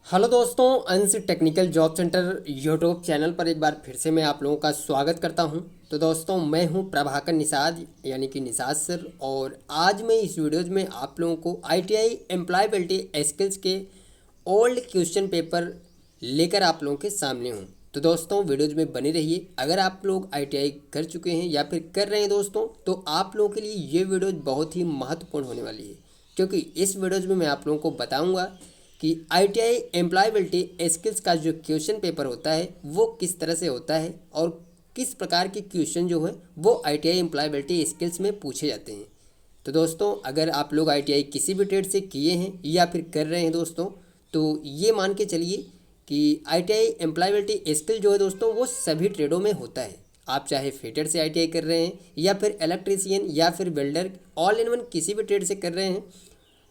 Hello दोस्तों, अंश technical job centre YouTube channel पर एक बार फिर से मैं आप लोगों का स्वागत करता हूं। तो दोस्तों, मैं हूं प्रभाकर निषाद यानी कि निषाद सर। और आज मैं इस वीडियोज में आप लोगों को आईटीआई एम्प्लॉयबिलिटी स्किल्स के ओल्ड क्वेश्चन पेपर लेकर आप लोगों के सामने हूं। तो दोस्तों, वीडियोज में बने रहिए। अगर आप लोग आईटीआई कर चुके हैं या फिर कर रहे हैं दोस्तों, तो आप लोगों के लिए ये वीडियोज बहुत ही महत्वपूर्ण होने वाली है, क्योंकि इस वीडियोज में मैं आप लोगों को बताऊंगा कि आईटीआई एम्प्लॉयबिलिटी स्किल्स का जो क्वेश्चन पेपर होता है वो किस तरह से होता है और किस प्रकार के क्वेश्चन जो है वो आईटीआई एम्प्लॉयबिलिटी स्किल्स में पूछे जाते हैं। तो दोस्तों, अगर आप लोग आईटीआई किसी भी ट्रेड से किए हैं या फिर कर रहे हैं दोस्तों, तो ये मान के चलिए कि आईटीआई एम्प्लॉयबिलिटी स्किल जो है दोस्तों वो सभी ट्रेडों में होता है। आप चाहे फिटर से आईटीआई कर रहे हैं या फिर इलेक्ट्रीशियन या फिर वेल्डर, ऑल इन वन किसी भी ट्रेड से कर रहे हैं,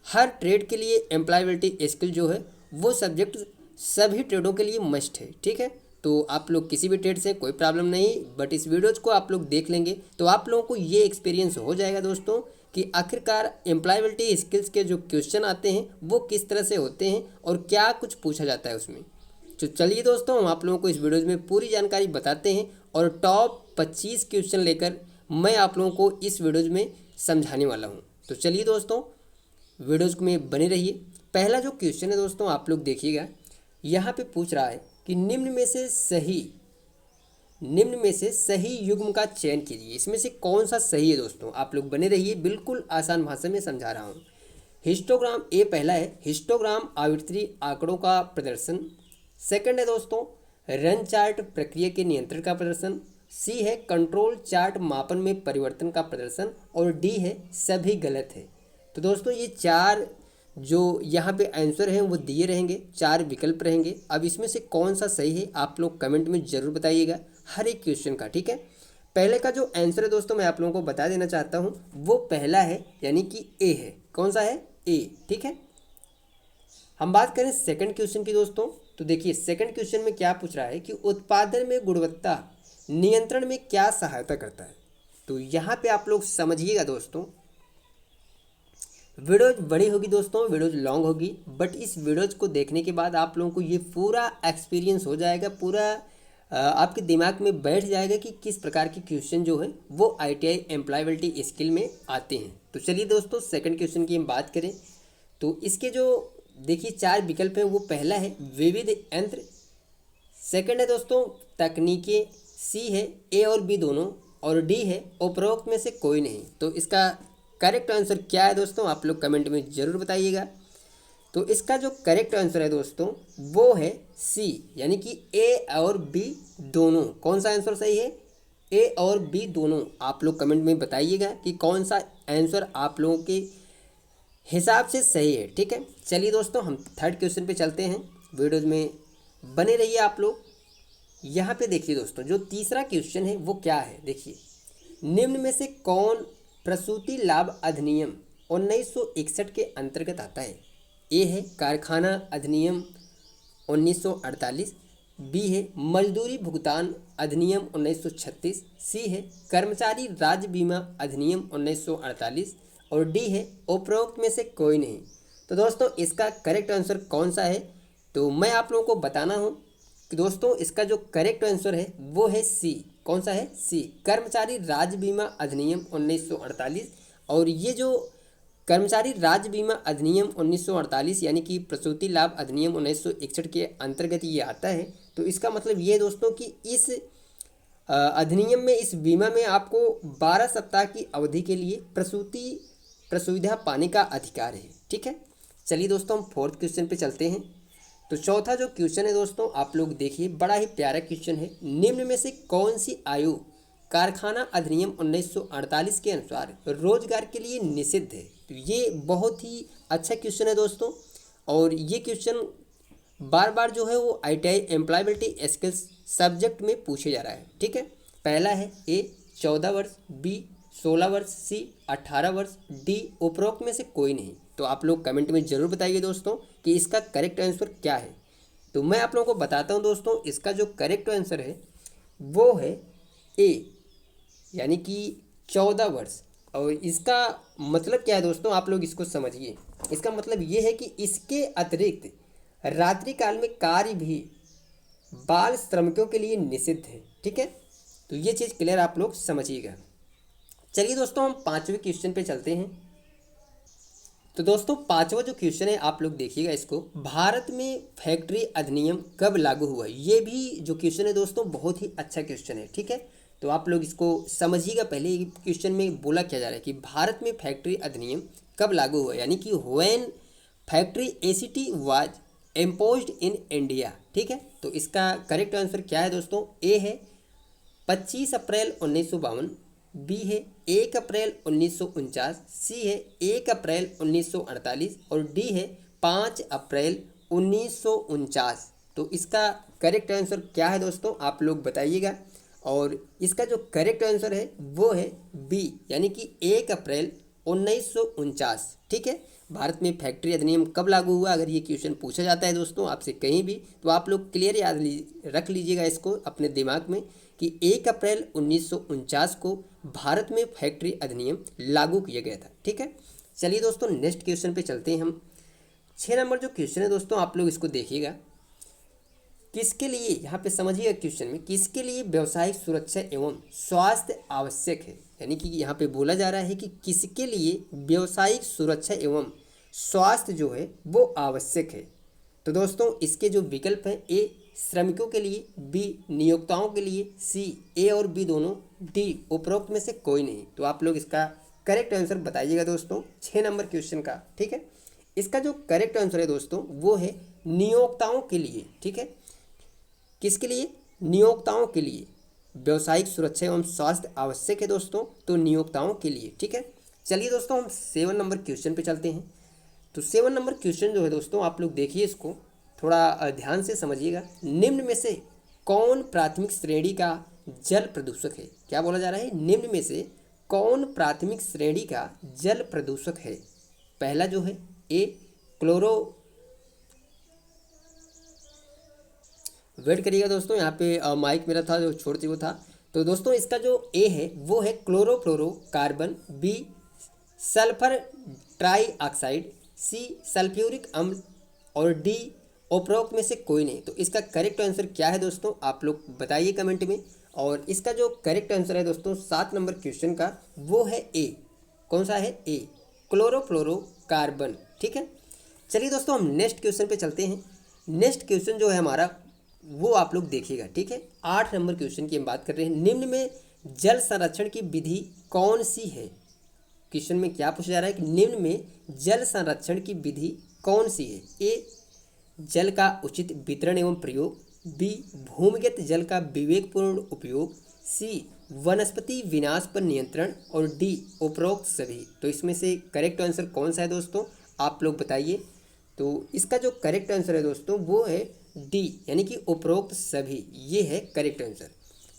हर ट्रेड के लिए एम्प्लॉयबिलिटी स्किल जो है वो सब्जेक्ट सभी ट्रेडों के लिए मस्ट है। ठीक है, तो आप लोग किसी भी ट्रेड से कोई प्रॉब्लम नहीं, बट इस वीडियोज़ को आप लोग देख लेंगे तो आप लोगों को ये एक्सपीरियंस हो जाएगा दोस्तों कि आखिरकार एम्प्लॉयबिलिटी स्किल्स के जो क्वेश्चन आते हैं वो किस तरह से होते हैं और क्या कुछ पूछा जाता है उसमें। तो चलिए दोस्तों, हम आप लोगों को इस वीडियोज़ में पूरी जानकारी बताते हैं और टॉप 25 क्वेश्चन लेकर मैं आप लोगों को इस वीडियोज़ में समझाने वाला हूँ। तो चलिए दोस्तों, वीडियोज़ में बने रहिए। पहला जो क्वेश्चन है दोस्तों, आप लोग देखिएगा, यहाँ पे पूछ रहा है कि निम्न में से सही युग्म का चयन कीजिए। इसमें से कौन सा सही है दोस्तों? आप लोग बने रहिए, बिल्कुल आसान भाषा में समझा रहा हूँ। हिस्टोग्राम ए पहला है, हिस्टोग्राम आवर्ती आंकड़ों का प्रदर्शन। सेकंड है दोस्तों रन चार्ट प्रक्रिया के नियंत्रण का प्रदर्शन। सी है कंट्रोल चार्ट मापन में परिवर्तन का प्रदर्शन। और डी है सभी गलत है। तो दोस्तों, ये चार जो यहाँ पे आंसर हैं वो दिए रहेंगे, चार विकल्प रहेंगे। अब इसमें से कौन सा सही है आप लोग कमेंट में ज़रूर बताइएगा हर एक क्वेश्चन का। ठीक है, पहले का जो आंसर है दोस्तों मैं आप लोगों को बता देना चाहता हूँ, वो पहला है यानी कि ए है। कौन सा है? ए। ठीक है, हम बात करें सेकंड क्वेश्चन की दोस्तों, तो देखिए सेकंड क्वेश्चन में क्या पूछ रहा है कि उत्पादन में गुणवत्ता नियंत्रण में क्या सहायता करता है। तो यहाँ पे आप लोग समझिएगा दोस्तों, वीडियोज बड़ी होगी दोस्तों, वीडियोज लॉन्ग होगी, बट इस वीडियोज को देखने के बाद आप लोगों को ये पूरा एक्सपीरियंस हो जाएगा, पूरा आपके दिमाग में बैठ जाएगा कि किस प्रकार के क्वेश्चन जो है वो आईटीआई एम्प्लॉयबिलिटी स्किल में आते हैं। तो चलिए दोस्तों, सेकंड क्वेश्चन की हम बात करें तो इसके जो देखिए चार विकल्प हैं, वो पहला है विविध यंत्र। सेकंड है दोस्तों तकनीकें। सी है ए और बी दोनों। और डी है उपरोक्त में से कोई नहीं। तो इसका करेक्ट आंसर क्या है दोस्तों? आप लोग कमेंट में ज़रूर बताइएगा। तो इसका जो करेक्ट आंसर है दोस्तों वो है सी, यानी कि ए और बी दोनों। कौन सा आंसर सही है? ए और बी दोनों। आप लोग कमेंट में बताइएगा कि कौन सा आंसर आप लोगों के हिसाब से सही है। ठीक है, चलिए दोस्तों, हम थर्ड क्वेश्चन पे चलते हैं। वीडियोज में बने रहिए आप लोग। यहाँ पे देखिए दोस्तों, जो तीसरा क्वेश्चन है वो क्या है, देखिए, निम्न में से कौन प्रसूति लाभ अधिनियम 1961 के अंतर्गत आता है? ए है कारखाना अधिनियम 1948। बी है मजदूरी भुगतान अधिनियम 1936। सी है कर्मचारी राज्य बीमा अधिनियम 1948। और डी है उपरोक्त में से कोई नहीं। तो दोस्तों, इसका करेक्ट आंसर कौन सा है? तो मैं आप लोगों को बताना हूँ कि दोस्तों इसका जो करेक्ट आंसर है वो है सी। कौन सा है? सी, कर्मचारी राज्य बीमा अधिनियम 1948। और ये जो कर्मचारी राज्य बीमा अधिनियम 1948 यानी कि प्रसूति लाभ अधिनियम 1961 के अंतर्गत ये आता है। तो इसका मतलब ये दोस्तों कि इस अधिनियम में, इस बीमा में आपको 12 सप्ताह की अवधि के लिए प्रसूति प्रसुविधा पाने का अधिकार है। ठीक है, चलिए दोस्तों, हम फोर्थ क्वेश्चन पे चलते हैं। तो चौथा जो क्वेश्चन है दोस्तों, आप लोग देखिए, बड़ा ही प्यारा क्वेश्चन है। निम्न में से कौन सी आयु कारखाना अधिनियम 1948 के अनुसार रोजगार के लिए निषिद्ध है? तो ये बहुत ही अच्छा क्वेश्चन है दोस्तों, और ये क्वेश्चन बार बार जो है वो आईटीआई एम्प्लॉयबिलिटी स्किल्स सब्जेक्ट में पूछे जा रहा है। ठीक है, पहला है ए 14 वर्ष, बी 16 वर्ष, सी 18 वर्ष, डी उपरोक्त में से कोई नहीं। तो आप लोग कमेंट में ज़रूर बताइए दोस्तों कि इसका करेक्ट आंसर क्या है। तो मैं आप लोगों को बताता हूँ दोस्तों, इसका जो करेक्ट आंसर है वो है ए, यानी कि 14 वर्ष। और इसका मतलब क्या है दोस्तों, आप लोग इसको समझिए। इसका मतलब ये है कि इसके अतिरिक्त रात्रि काल में कार्य भी बाल श्रमिकों के लिए निषिद्ध है। ठीक है, तो ये चीज़ क्लियर आप लोग समझिएगा। चलिए दोस्तों, हम पांचवें क्वेश्चन पे चलते हैं। तो दोस्तों, पांचवा जो क्वेश्चन है आप लोग देखिएगा इसको, भारत में फैक्ट्री अधिनियम कब लागू हुआ। ये भी जो क्वेश्चन है दोस्तों बहुत ही अच्छा क्वेश्चन है। ठीक है, तो आप लोग इसको समझिएगा। पहले क्वेश्चन में बोला क्या जा रहा है कि भारत में फैक्ट्री अधिनियम कब लागू हुआ, यानी कि when factory ACT was imposed in India. ठीक है, तो इसका करेक्ट आंसर क्या है दोस्तों? ए है 25 अप्रैल 1952, बी है 1 अप्रैल 1949, सी है 1 अप्रैल 1948 और डी है 5 अप्रैल 1949। तो इसका करेक्ट आंसर क्या है दोस्तों, आप लोग बताइएगा। और इसका जो करेक्ट आंसर है वो है बी, यानी कि 1 अप्रैल 1949। ठीक है, भारत में फैक्ट्री अधिनियम कब लागू हुआ, अगर ये क्वेश्चन पूछा जाता है दोस्तों आपसे कहीं भी, तो आप लोग क्लियर याद रख लीजिएगा इसको अपने दिमाग में कि 1 अप्रैल 1949 को भारत में फैक्ट्री अधिनियम लागू किया गया था। ठीक है, चलिए दोस्तों नेक्स्ट क्वेश्चन पे चलते हैं हम। 6 नंबर जो क्वेश्चन है दोस्तों आप लोग इसको देखिएगा। किसके लिए, यहाँ पे समझिएगा क्वेश्चन में, किसके लिए व्यावसायिक सुरक्षा एवं स्वास्थ्य आवश्यक है, यानी कि यहाँ पे बोला जा रहा है कि किसके लिए व्यावसायिक सुरक्षा एवं स्वास्थ्य जो है वो आवश्यक है। तो दोस्तों इसके जो विकल्प हैं, ए श्रमिकों के लिए, बी नियोक्ताओं के लिए, सी ए और बी दोनों, डी उपरोक्त में से कोई नहीं। तो आप लोग इसका करेक्ट आंसर बताइएगा दोस्तों 6 नंबर क्वेश्चन का। ठीक है, इसका जो करेक्ट आंसर है दोस्तों वो है नियोक्ताओं के लिए। ठीक है, किसके लिए? नियोक्ताओं के लिए व्यावसायिक सुरक्षा एवं स्वास्थ्य आवश्यक है दोस्तों, तो नियोक्ताओं के लिए। ठीक है, चलिए दोस्तों हम 7 नंबर क्वेश्चन पे चलते हैं। तो 7 नंबर क्वेश्चन जो है दोस्तों आप लोग देखिए इसको थोड़ा ध्यान से समझिएगा। निम्न में से कौन प्राथमिक श्रेणी का जल प्रदूषक है? क्या बोला जा रहा है, निम्न में से कौन प्राथमिक श्रेणी का जल प्रदूषक है? पहला जो है ए क्लोरो, वेट करिएगा दोस्तों, यहाँ पे माइक मेरा था जो छोड़ती वो था। तो दोस्तों इसका जो ए है वो है क्लोरोफ्लोरोकार्बन, बी सल्फर ट्राईऑक्साइड, सी सल्फ्यूरिक अम्ल और डी उपरोक्त में से कोई नहीं। तो इसका करेक्ट आंसर क्या है दोस्तों, आप लोग बताइए कमेंट में। और इसका जो करेक्ट आंसर है दोस्तों 7 नंबर क्वेश्चन का वो है ए। कौन सा है? ए क्लोरोफ्लोरोकार्बन। ठीक है, चलिए दोस्तों हम नेक्स्ट क्वेश्चन पे चलते हैं। नेक्स्ट क्वेश्चन जो है हमारा वो आप लोग देखिएगा। ठीक है, 8 नंबर क्वेश्चन की हम बात कर रहे हैं। निम्न में जल संरक्षण की विधि कौन सी है? क्वेश्चन में क्या पूछा जा रहा है कि निम्न में जल संरक्षण की विधि कौन सी है? ए जल का उचित वितरण एवं प्रयोग, बी भूमिगत जल का विवेकपूर्ण उपयोग, सी वनस्पति विनाश पर नियंत्रण और डी उपरोक्त सभी। तो इसमें से करेक्ट आंसर कौन सा है दोस्तों, आप लोग बताइए। तो इसका जो करेक्ट आंसर है दोस्तों वो है डी, यानी कि उपरोक्त सभी, ये है करेक्ट आंसर।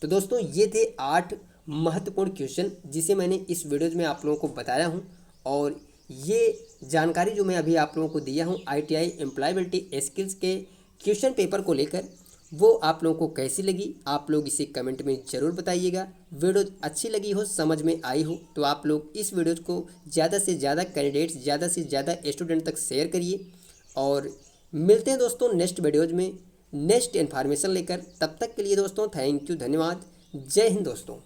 तो दोस्तों ये थे 8 महत्वपूर्ण क्वेश्चन जिसे मैंने इस वीडियोज़ में आप लोगों को बताया हूँ। और ये जानकारी जो मैं अभी आप लोगों को दिया हूँ ITI एम्प्लॉयबिलिटी स्किल्स के क्वेश्चन पेपर को लेकर, वो आप लोगों को कैसी लगी आप लोग इसे कमेंट में ज़रूर बताइएगा। वीडियो अच्छी लगी हो, समझ में आई हो, तो आप लोग इस वीडियो को ज़्यादा से ज़्यादा कैंडिडेट्स, ज़्यादा से ज़्यादा स्टूडेंट तक शेयर करिए। और मिलते हैं दोस्तों नेक्स्ट वीडियोज़ में नेक्स्ट इन्फॉर्मेशन लेकर। तब तक के लिए दोस्तों थैंक यू, धन्यवाद, जय हिंद दोस्तों।